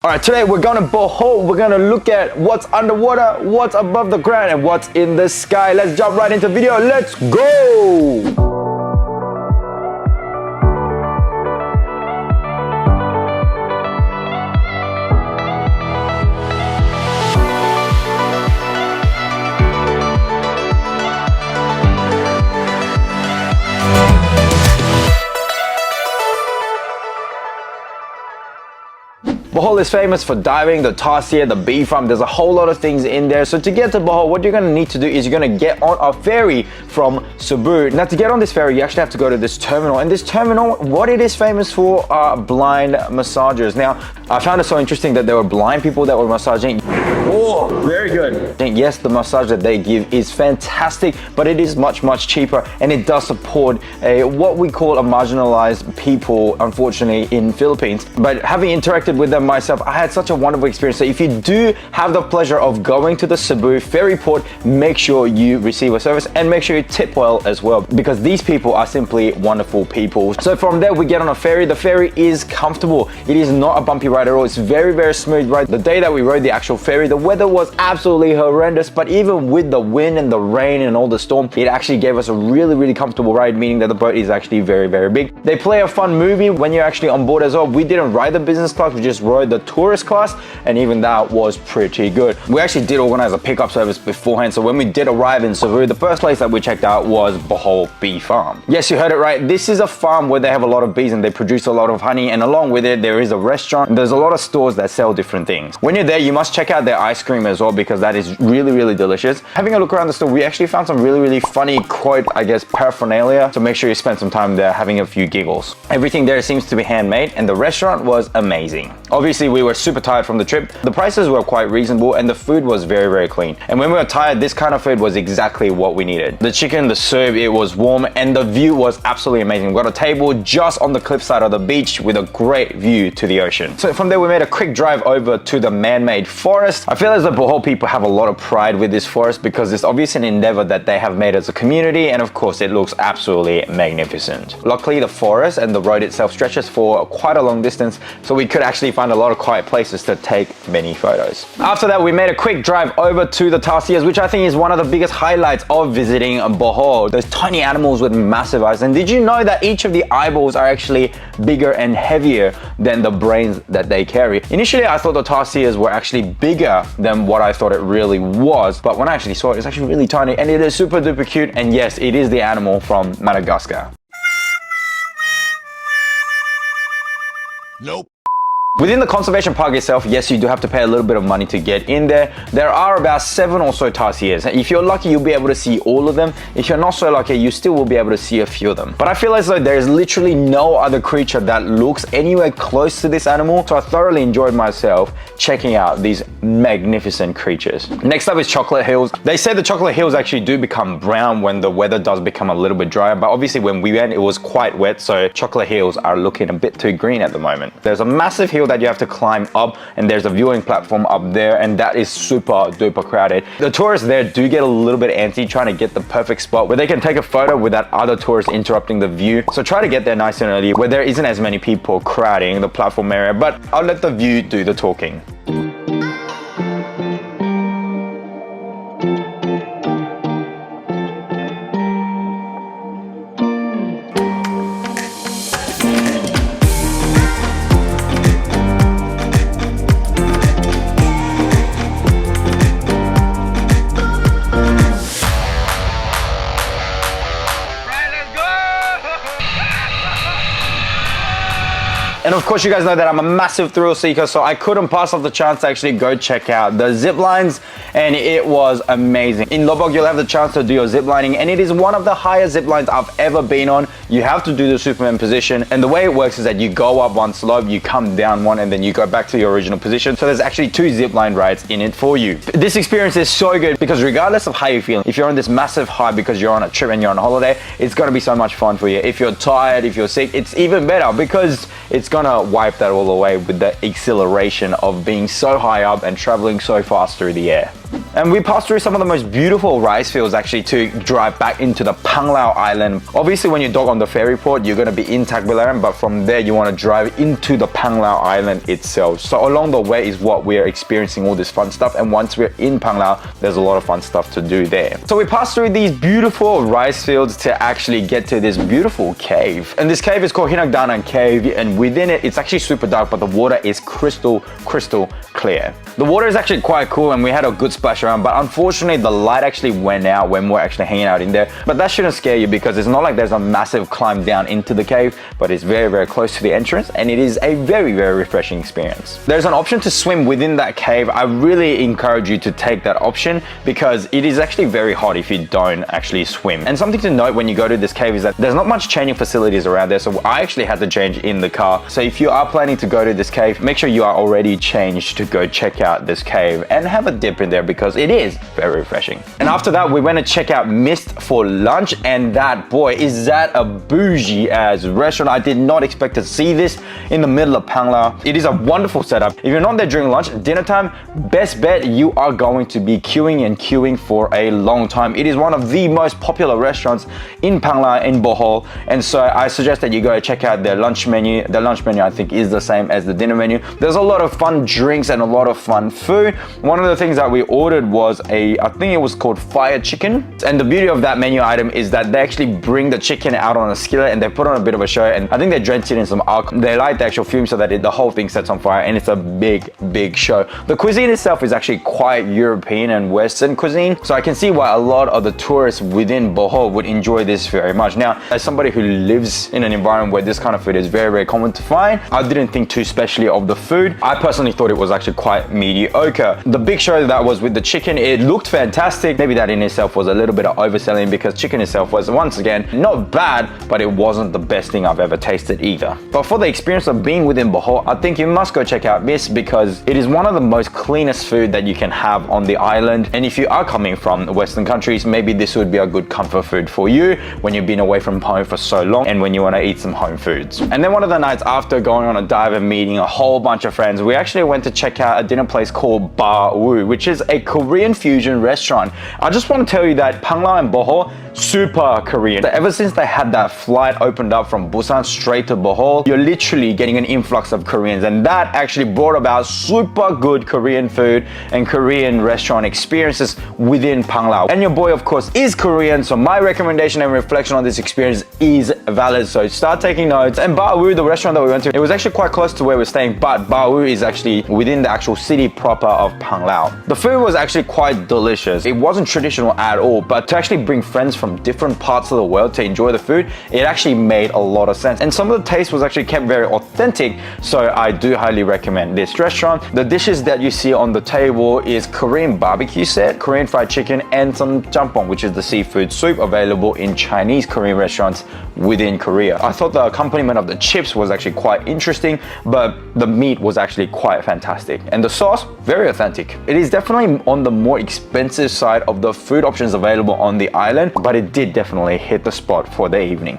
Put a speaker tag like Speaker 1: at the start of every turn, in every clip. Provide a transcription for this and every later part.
Speaker 1: Alright, today we're going to Bohol. We're going to look at what's underwater, what's above the ground, and what's in the sky. Let's jump right into the video. Let's go! Bohol is famous for diving, the Tarsier, the bee farm. There's a whole lot of things in there. So to get to Bohol, what you're going to need to do is you're going to get on a ferry from Cebu. Now to get on this ferry, you actually have to go to this terminal. And this terminal, what it is famous for are blind massagers. Now, I found it so interesting that there were blind people that were massaging. Oh, very good. Yes, the massage that they give is fantastic, but it is much, much cheaper, and it does support what we call a marginalized people, unfortunately, in Philippines. But having interacted with them myself, I had such a wonderful experience. So if you do have the pleasure of going to the Cebu ferry port, make sure you receive a service and make sure you tip well as well, because these people are simply wonderful people. So from there, we get on a ferry. The ferry is comfortable. It is not a bumpy ride at all. It's very, very smooth ride. The day that we rode the actual ferry, the weather was absolutely horrendous, but even with the wind and the rain and all the storm, it actually gave us a really, really comfortable ride, meaning that the boat is actually very, very big. They play a fun movie when you're actually on board as well. We didn't ride the business class, we just rode the tourist class, and even that was pretty good. We actually did organize a pickup service beforehand, so when we did arrive in Cebu, the first place that we checked out was Bohol Bee Farm. Yes, you heard it right. This is a farm where they have a lot of bees and they produce a lot of honey, and along with it, there is a restaurant and there's a lot of stores that sell different things. When you're there, you must check out their ice cream as well, because that is really, really delicious. Having a look around the store, we actually found some really, really funny quote, I guess, paraphernalia, so make sure you spend some time there having a few giggles. Everything there seems to be handmade, and the restaurant was amazing. Obviously, we were super tired from the trip. The prices were quite reasonable and the food was very, very clean. And when we were tired, this kind of food was exactly what we needed. The chicken, the soup, it was warm, and the view was absolutely amazing. We got a table just on the cliffside of the beach with a great view to the ocean. So from there, we made a quick drive over to the man-made forest. I feel as the Bohol people have a lot of pride with this forest because it's obviously an endeavor that they have made as a community, and of course it looks absolutely magnificent. Luckily, the forest and the road itself stretches for quite a long distance, so we could actually find a lot of quiet places to take many photos. After that, we made a quick drive over to the tarsiers, which I think is one of the biggest highlights of visiting Bohol. Those tiny animals with massive eyes. And did you know that each of the eyeballs are actually bigger and heavier than the brains that they carry? Initially, I thought the tarsiers were actually bigger than what I thought it really was, but when I actually saw it, it's actually really tiny, and it is super duper cute. And yes, it is the animal from Madagascar.
Speaker 2: Nope.
Speaker 1: Within the conservation park itself, yes, you do have to pay a little bit of money to get in there. There are about 7 or so tarsiers. If you're lucky, you'll be able to see all of them. If you're not so lucky, you still will be able to see a few of them. But I feel as though there is literally no other creature that looks anywhere close to this animal. So I thoroughly enjoyed myself checking out these magnificent creatures. Next up is chocolate hills. They say the chocolate hills actually do become brown when the weather does become a little bit drier, but obviously when we went, it was quite wet, so chocolate hills are looking a bit too green at the moment. There's a massive hill that you have to climb up, and there's a viewing platform up there, and that is super duper crowded. The tourists there do get a little bit antsy trying to get the perfect spot where they can take a photo without other tourists interrupting the view. So try to get there nice and early where there isn't as many people crowding the platform area, but I'll let the view do the talking. And of course, you guys know that I'm a massive thrill seeker, so I couldn't pass off the chance to actually go check out the zip lines, and it was amazing. In Loboc, you'll have the chance to do your zip lining, and it is one of the highest zip lines I've ever been on. You have to do the Superman position, and the way it works is that you go up one slope, you come down one, and then you go back to your original position. So there's actually 2 zip line rides in it for you. This experience is so good because regardless of how you feel, if you're on this massive high because you're on a trip and you're on a holiday, it's gonna be so much fun for you. If you're tired, if you're sick, it's even better because it's gonna wipe that all away with the exhilaration of being so high up and traveling so fast through the air. And we passed through some of the most beautiful rice fields actually to drive back into the Panglao Island. Obviously when you dock on the ferry port, you're going to be in Tagbilaran, but from there you want to drive into the Panglao Island itself. So along the way is what we're experiencing all this fun stuff, and once we're in Panglao, there's a lot of fun stuff to do there. So we passed through these beautiful rice fields to actually get to this beautiful cave. And this cave is called Hinagdanan Cave, and within it, it's actually super dark, but the water is crystal clear. The water is actually quite cool, and we had a good splash around, but unfortunately the light actually went out when we're actually hanging out in there. But that shouldn't scare you, because it's not like there's a massive climb down into the cave, but it's very close to the entrance, and it is a very refreshing experience. There's an option to swim within that cave. I really encourage you to take that option, because it is actually very hot if you don't actually swim. And something to note when you go to this cave is that there's not much changing facilities around there, so I actually had to change in the car. So if you are planning to go to this cave, make sure you are already changed to go check out this cave and have a dip in there, because it is very refreshing. And after that, we went to check out Mist for lunch, and that, boy, is that a bougie ass restaurant. I did not expect to see this in the middle of Panglao. It is a wonderful setup. If you're not there during lunch, dinner time, best bet you are going to be queuing for a long time. It is one of the most popular restaurants in Panglao, in Bohol, and so I suggest that you go check out their lunch menu. The lunch menu, I think, is the same as the dinner menu. There's a lot of fun drinks and a lot of fun food. One of the things that we ordered was I think it was called fire chicken. And the beauty of that menu item is that they actually bring the chicken out on a skillet and they put on a bit of a show, and I think they drenched it in some alcohol. They light the actual fume so that the whole thing sets on fire, and it's a big show. The cuisine itself is actually quite European and Western cuisine, so I can see why a lot of the tourists within Bohol would enjoy this very much. Now, as somebody who lives in an environment where this kind of food is very common to find, I didn't think too specially of the food. I personally thought it was actually quite mediocre. The big show that was with the chicken, it looked fantastic. Maybe that in itself was a little bit of overselling, because chicken itself was, once again, not bad, but it wasn't the best thing I've ever tasted either. But for the experience of being within Bohol, I think you must go check out Mist, because it is one of the most cleanest food that you can have on the island. And if you are coming from Western countries, maybe this would be a good comfort food for you when you've been away from home for so long and when you want to eat some home foods. And then one of the nights after going on a dive and meeting a whole bunch of friends, we actually went to check out a dinner place called Barwoo, which is a Korean fusion restaurant. I just want to tell you that Panglao and Bohol, super Korean. Ever since they had that flight opened up from Busan straight to Bohol, you're literally getting an influx of Koreans, and that actually brought about super good Korean food and Korean restaurant experiences within Panglao. And your boy, of course, is Korean, so my recommendation and reflection on this experience is valid, so start taking notes. And Barwoo, the restaurant that we went to, it was actually quite close to where we're staying, but Barwoo is actually within the actual city proper of Panglao. The food was actually quite delicious. It wasn't traditional at all, but to actually bring friends from different parts of the world to enjoy the food, it actually made a lot of sense. And some of the taste was actually kept very authentic, so I do highly recommend this restaurant. The dishes that you see on the table is Korean barbecue set, Korean fried chicken, and some jampong, which is the seafood soup available in Chinese Korean restaurants within Korea. I thought the accompaniment of the chips was actually quite interesting, but the meat was actually quite fantastic. And the sauce, very authentic. It is definitely on the more expensive side of the food options available on the island, but it did definitely hit the spot for the evening.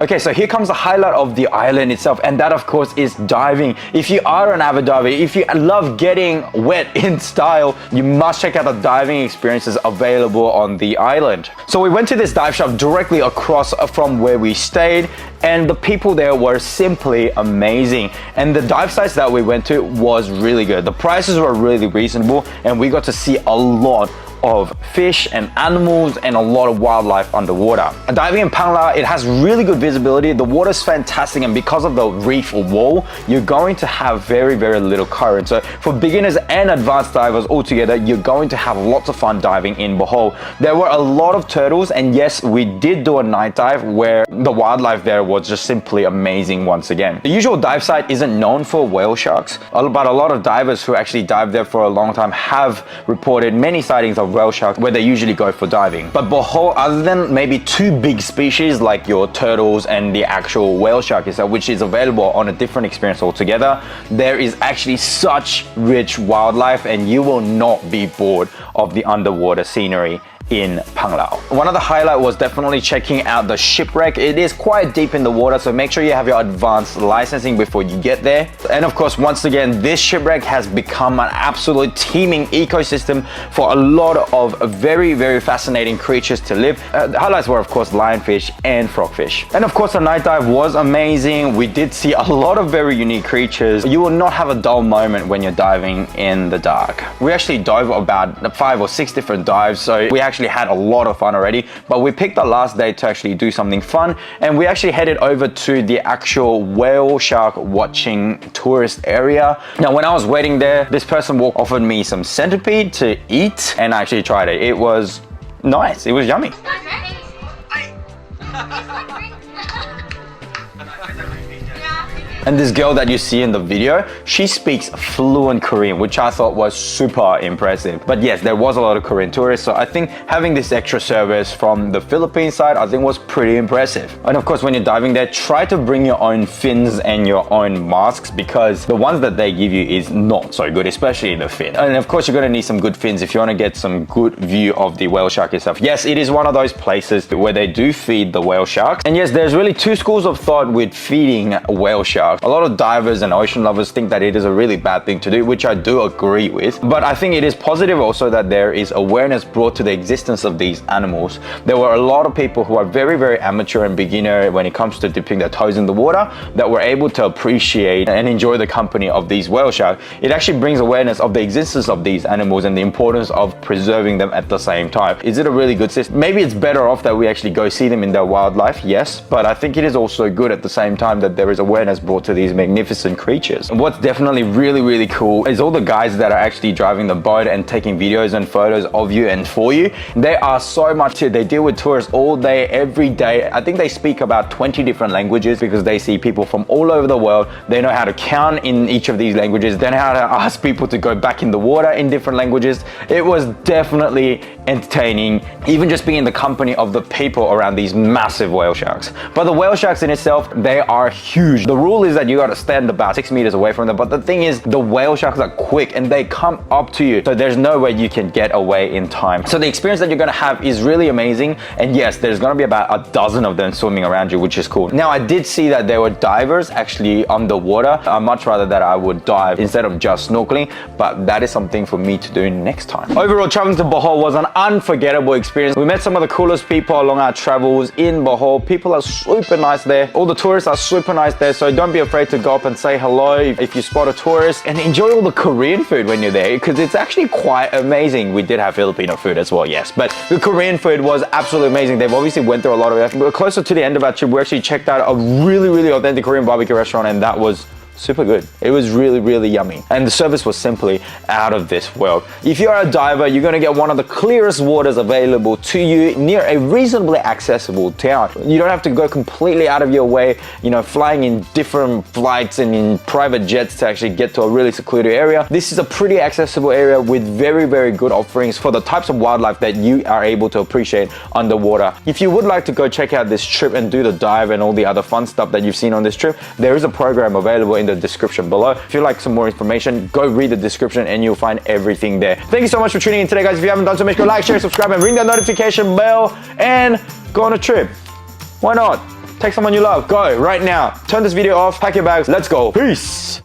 Speaker 1: Okay, so here comes the highlight of the island itself, and that of course is diving. If you are an avid diver, if you love getting wet in style, you must check out the diving experiences available on the island. So we went to this dive shop directly across from where we stayed, and the people there were simply amazing. And the dive sites that we went to was really good. The prices were really reasonable, and we got to see a lot of fish and animals and a lot of wildlife underwater. Diving in Panglao, it has really good visibility. The water's fantastic, and because of the reef wall, you're going to have very little current. So for beginners and advanced divers altogether, you're going to have lots of fun diving in Bohol. There were a lot of turtles, and yes, we did do a night dive where the wildlife there was just simply amazing once again. The usual dive site isn't known for whale sharks, but a lot of divers who actually dive there for a long time have reported many sightings of whale sharks where they usually go for diving. But Bohol, other than maybe two big species like your turtles and the actual whale shark itself, which is available on a different experience altogether, there is actually such rich wildlife, and you will not be bored of the underwater scenery in Panglao. One of the highlights was definitely checking out the shipwreck. It is quite deep in the water, so make sure you have your advanced licensing before you get there. And of course, once again, this shipwreck has become an absolute teeming ecosystem for a lot of very, very fascinating creatures to live. The highlights were, of course, lionfish and frogfish. And of course, the night dive was amazing. We did see a lot of very unique creatures. You will not have a dull moment when you're diving in the dark. We actually dove about 5 or 6 different dives, so we actually had a lot of fun already, but we picked the last day to actually do something fun, and we actually headed over to the actual whale shark watching tourist area. Now, when I was waiting there, this person offered me some centipede to eat, and I actually tried it. It was nice. It was yummy. And this girl that you see in the video, she speaks fluent Korean, which I thought was super impressive. But yes, there was a lot of Korean tourists, so I think having this extra service from the Philippines side, I think was pretty impressive. And of course, when you're diving there, try to bring your own fins and your own masks, because the ones that they give you is not so good, especially the fin. And of course, you're gonna need some good fins if you wanna get some good view of the whale shark itself. Yes, it is one of those places where they do feed the whale sharks. And yes, there's really 2 schools of thought with feeding whale sharks. A lot of divers and ocean lovers think that it is a really bad thing to do, which I do agree with. But I think it is positive also that there is awareness brought to the existence of these animals. There were a lot of people who are very, very amateur and beginner when it comes to dipping their toes in the water that were able to appreciate and enjoy the company of these whale sharks. It actually brings awareness of the existence of these animals and the importance of preserving them at the same time. Is it a really good system? Maybe it's better off that we actually go see them in their wildlife, yes, but I think it is also good at the same time that there is awareness brought to these magnificent creatures. And what's definitely really, really cool is all the guys that are actually driving the boat and taking videos and photos of you and for you. They are so much here. They deal with tourists all day, every day. I think they speak about 20 different languages because they see people from all over the world. They know how to count in each of these languages. They know how to ask people to go back in the water in different languages. It was definitely entertaining, even just being in the company of the people around these massive whale sharks. But the whale sharks in itself, they are huge. The rule is that you got to stand about 6 meters away from them, but the thing is, the whale sharks are quick and they come up to you, so there's no way you can get away in time. So the experience that you're going to have is really amazing, and yes, there's going to be about a dozen of them swimming around you, which is cool. Now, I did see that there were divers actually underwater. I'd much rather that I would dive instead of just snorkeling, but that is something for me to do next time. Overall, traveling to Bohol was an unforgettable experience. We met some of the coolest people along our travels in Bohol. People are super nice there. All the tourists are super nice there, so don't be afraid to go up and say hello if you spot a tourist, and enjoy all the Korean food when you're there, because it's actually quite amazing. We did have Filipino food as well, yes, but the Korean food was absolutely amazing. They've obviously went through a lot of effort. But closer to the end of our trip, we actually checked out a really, really authentic Korean barbecue restaurant, and that was super good. It was really, really yummy. And the service was simply out of this world. If you're a diver, you're gonna get one of the clearest waters available to you near a reasonably accessible town. You don't have to go completely out of your way, you know, flying in different flights and in private jets to actually get to a really secluded area. This is a pretty accessible area with very, very good offerings for the types of wildlife that you are able to appreciate underwater. If you would like to go check out this trip and do the dive and all the other fun stuff that you've seen on this trip, there is a program available in the description below. If you'd like some more information, go read the description and you'll find everything there. Thank you so much for tuning in today, guys. If you haven't done so, make sure to like, share, subscribe, and ring that notification bell and go on a trip. Why not? Take someone you love. Go right now. Turn this video off, pack your bags. Let's go. Peace.